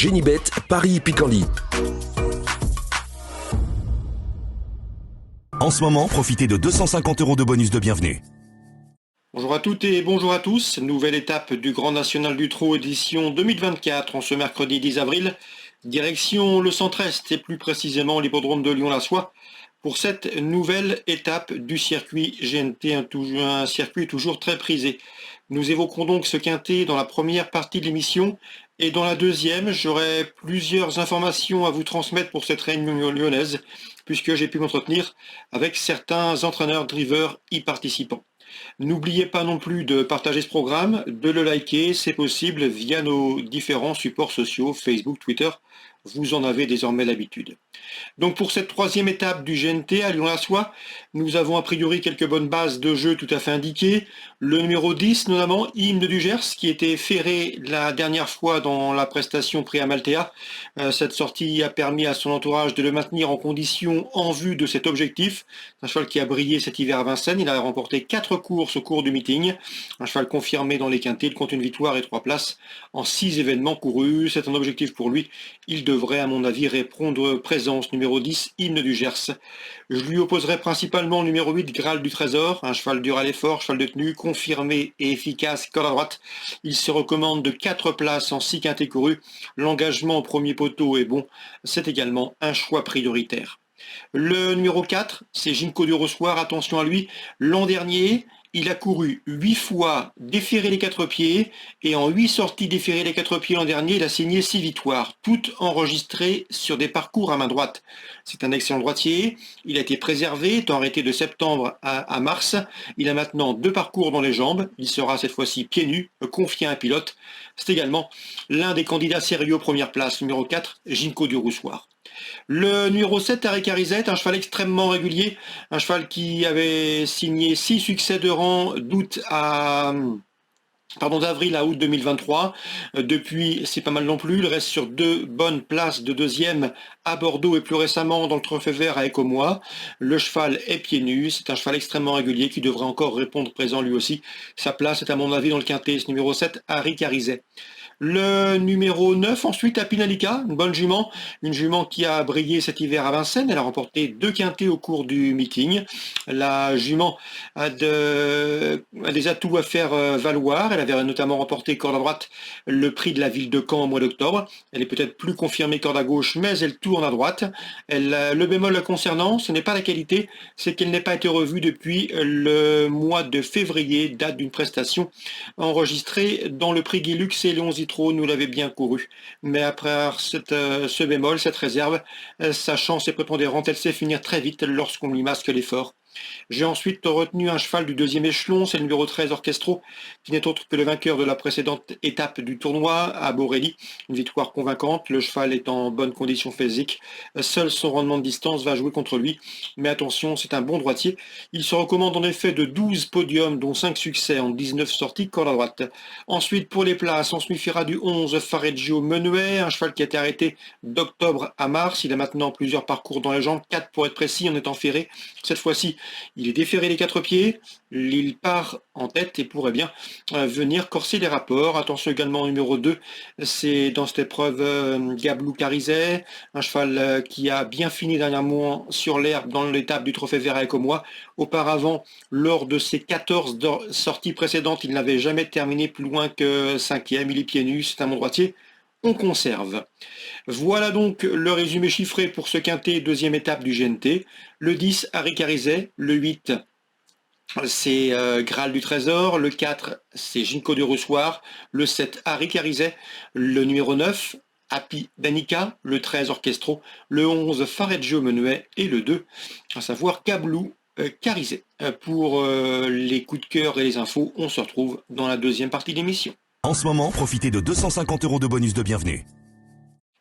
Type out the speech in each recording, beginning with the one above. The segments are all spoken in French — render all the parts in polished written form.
Génibet, Paris-Picardie. En ce moment, profitez de 250 € de bonus de bienvenue. Bonjour à toutes et bonjour à tous. Nouvelle étape du Grand National du Trot édition 2024 en ce mercredi 10 avril. Direction le centre-est et plus précisément l'hippodrome de Lyon-la-Soie pour cette nouvelle étape du circuit GNT, un circuit toujours très prisé. Nous évoquerons donc ce quintet dans la première partie de l'émission et dans la deuxième, j'aurai plusieurs informations à vous transmettre pour cette réunion lyonnaise puisque j'ai pu m'entretenir avec certains entraîneurs drivers y participants. N'oubliez pas non plus de partager ce programme, de le liker, c'est possible via nos différents supports sociaux, Facebook, Twitter, vous en avez désormais l'habitude. Donc pour cette troisième étape du GNT à Lyon-la-Soie, nous avons a priori quelques bonnes bases de jeu tout à fait indiquées. Le numéro 10 notamment, Hymne du Gers, qui était ferré la dernière fois dans la prestation Prix Amaltea. Cette sortie a permis à son entourage de le maintenir en condition en vue de cet objectif. Un cheval qui a brillé cet hiver à Vincennes, il a remporté 4 courses au cours du meeting. Un cheval confirmé dans les quintets, il compte une victoire et 3 places en 6 événements courus. C'est un objectif pour lui, il devrait à mon avis répondre présence. Numéro 10, Hymne du Gers. Je lui opposerai principalement le numéro 8, Graal du Trésor, un cheval dur à l'effort, cheval de tenue, confirmé et efficace, corde à droite. Il se recommande de 4 places en 6 quintés courus. L'engagement au premier poteau est bon, c'est également un choix prioritaire. Le numéro 4, c'est Ginkgo du Rossoir, attention à lui. L'an dernier, il a couru 8 fois déféré les 4 pieds et en 8 sorties déférées les 4 pieds l'an dernier, il a signé 6 victoires, toutes enregistrées sur des parcours à main droite. C'est un excellent droitier, il a été préservé, étant arrêté de septembre à mars. Il a maintenant 2 parcours dans les jambes, il sera cette fois-ci pieds nus, confié à un pilote. C'est également l'un des candidats sérieux aux premières places, numéro 4, Ginkgo du Rossoir. Le numéro 7, Harry Carizet, un cheval extrêmement régulier, un cheval qui avait signé 6 succès de rang d'avril à août 2023. Depuis, c'est pas mal non plus. Il reste sur 2 bonnes places de deuxième à Bordeaux et plus récemment dans le Trophée Vert avec Aumois. Le cheval est pieds nus. C'est un cheval extrêmement régulier qui devrait encore répondre présent lui aussi. Sa place est à mon avis dans le quintet. Ce numéro 7, Harry Carizet. Le numéro 9, ensuite, Apinalika, une bonne jument, une jument qui a brillé cet hiver à Vincennes. Elle a remporté 2 quintets au cours du meeting. La jument a des atouts à faire valoir. Elle avait notamment remporté corde à droite le prix de la ville de Caen au mois d'octobre. Elle est peut-être plus confirmée corde à gauche, mais elle tourne à droite. Le bémol la concernant, ce n'est pas la qualité, c'est qu'elle n'a pas été revue depuis le mois de février, date d'une prestation enregistrée dans le prix Guy Lux et Léon Zitro nous l'avait bien couru. Mais après ce bémol, cette réserve, sa chance est prépondérante, elle sait finir très vite lorsqu'on lui masque l'effort. J'ai ensuite retenu un cheval du deuxième échelon, c'est le numéro 13 Orchestro, qui n'est autre que le vainqueur de la précédente étape du tournoi à Borelli. Une victoire convaincante, le cheval est en bonne condition physique, seul son rendement de distance va jouer contre lui. Mais attention, c'est un bon droitier. Il se recommande en effet de 12 podiums, dont 5 succès en 19 sorties, corde à droite. Ensuite, pour les places, on suffira du 11 Fareggio Menuet, un cheval qui a été arrêté d'octobre à mars. Il a maintenant plusieurs parcours dans les jambes, 4 pour être précis, en étant ferré. Cette fois-ci, il est déféré les 4 pieds, il part en tête et pourrait bien venir corser les rapports. Attention également au numéro 2, c'est dans cette épreuve Gablou Carizet, un cheval qui a bien fini dernièrement sur l'herbe dans l'étape du Trophée Vert avec Aumois. Auparavant, lors de ses 14 sorties précédentes, il n'avait jamais terminé plus loin que 5e, il est pieds nus, c'est un bon droitier. On conserve. Voilà donc le résumé chiffré pour ce quintet deuxième étape du GNT. Le 10, Harry Carizet. Le 8, c'est Graal du Trésor. Le 4, c'est Ginkgo du Rossoir. Le 7, Harry Carizet. Le numéro 9, Apinalika. Le 13, Orchestro. Le 11, Fareggio Menuet. Et le 2, à savoir Gablou Carizet. Pour les coups de cœur et les infos, on se retrouve dans la deuxième partie de l'émission. En ce moment, profitez de 250 € de bonus de bienvenue.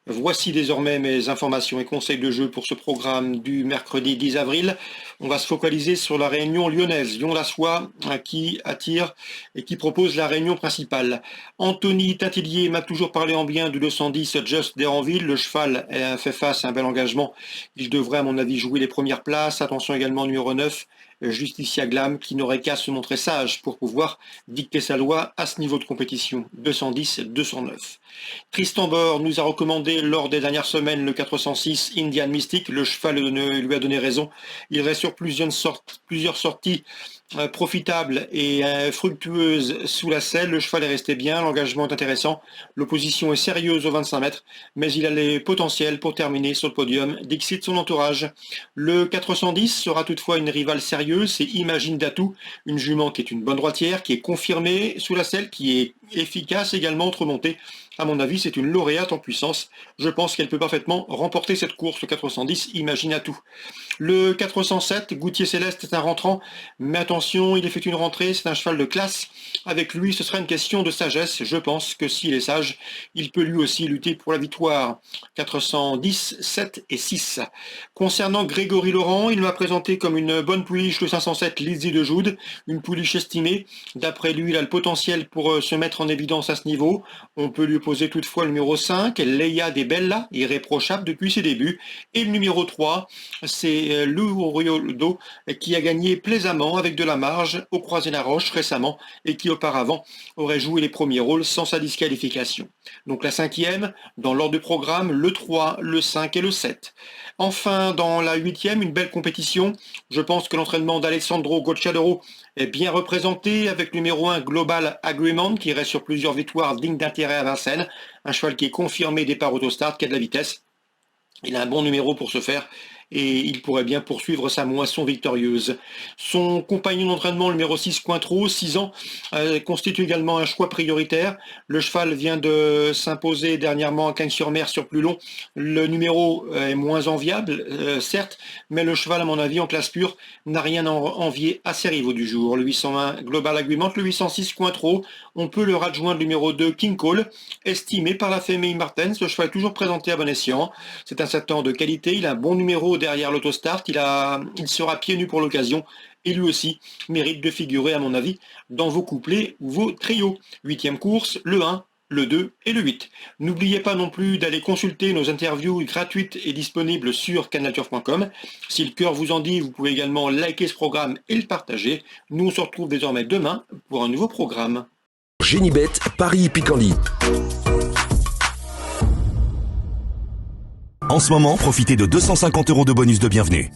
Voici désormais mes informations et conseils de jeu pour ce programme du mercredi 10 avril. On va se focaliser sur la réunion lyonnaise, Lyon-la-Soie, qui attire et qui propose la réunion principale. Anthony Tintillier m'a toujours parlé en bien du 210 Just d'Héranville. Le cheval fait face à un bel engagement. Il devrait, à mon avis, jouer les premières places. Attention également numéro 9, Justicia Glam, qui n'aurait qu'à se montrer sage pour pouvoir dicter sa loi à ce niveau de compétition. 210-209. Tristan Bord nous a recommandé lors des dernières semaines le 406 Indian Mystic. Le cheval lui a donné raison. Il reste sur plusieurs sorties profitables et fructueuses sous la selle. Le cheval est resté bien, l'engagement est intéressant, l'opposition est sérieuse aux 25 mètres, mais il a les potentiels pour terminer sur le podium, dixit son entourage. Le 410 sera toutefois une rivale sérieuse, c'est Imagine Datou, une jument qui est une bonne droitière, qui est confirmée sous la selle, qui est efficace également entre montées. À mon avis, c'est une lauréate en puissance. Je pense qu'elle peut parfaitement remporter cette course. Le 410, Imagine Datou. Le 407, Goutier Céleste, est un rentrant, mais attention, il effectue une rentrée, c'est un cheval de classe. Avec lui, ce sera une question de sagesse. Je pense que s'il est sage, il peut lui aussi lutter pour la victoire. 410, 7 et 6. Concernant Grégory Laurent, il m'a présenté comme une bonne pouliche le 507 Lizzie de Joude, une pouliche estimée. D'après lui, il a le potentiel pour se mettre en évidence à ce niveau. On peut lui opposer toutefois le numéro 5, Leia de Bella, irréprochable depuis ses débuts. Et le numéro 3, c'est Lourioldo, qui a gagné plaisamment avec de la marge au Croisé-la-Roche récemment et qui auparavant aurait joué les premiers rôles sans sa disqualification. Donc la 5e, dans l'ordre du programme, le 3, le 5 et le 7. Enfin, dans la 8e, une belle compétition. Je pense que l'entraînement d'Alessandro Gocciadoro est bien représenté avec le numéro 1 Global Agreement qui reste sur plusieurs victoires dignes d'intérêt à Vincennes. Un cheval qui est confirmé départ autostart, qui a de la vitesse. Il a un bon numéro pour ce faire et il pourrait bien poursuivre sa moisson victorieuse. Son compagnon d'entraînement, le numéro 6, Cointreau, 6 ans, constitue également un choix prioritaire. Le cheval vient de s'imposer dernièrement à Cagnes-sur-Mer sur plus long. Le numéro est moins enviable, certes, mais le cheval, à mon avis, en classe pure, n'a rien à envier à ses rivaux du jour. Le 801 Global Agreement, le 806 Cointreau, on peut leur adjoindre le numéro 2 King Cole, estimé par la famille Martens. Le cheval est toujours présenté à bon escient. C'est un 7 ans de qualité, il a un bon numéro derrière l'autostart, il sera pieds nus pour l'occasion et lui aussi mérite de figurer à mon avis dans vos couplets ou vos trios. 8e course, le 1, le 2 et le 8. N'oubliez pas non plus d'aller consulter nos interviews gratuites et disponibles sur canalturf.com. Si le cœur vous en dit, vous pouvez également liker ce programme et le partager. Nous on se retrouve désormais demain pour un nouveau programme. Génibet, Paris Picardie. En ce moment, profitez de 250 € de bonus de bienvenue.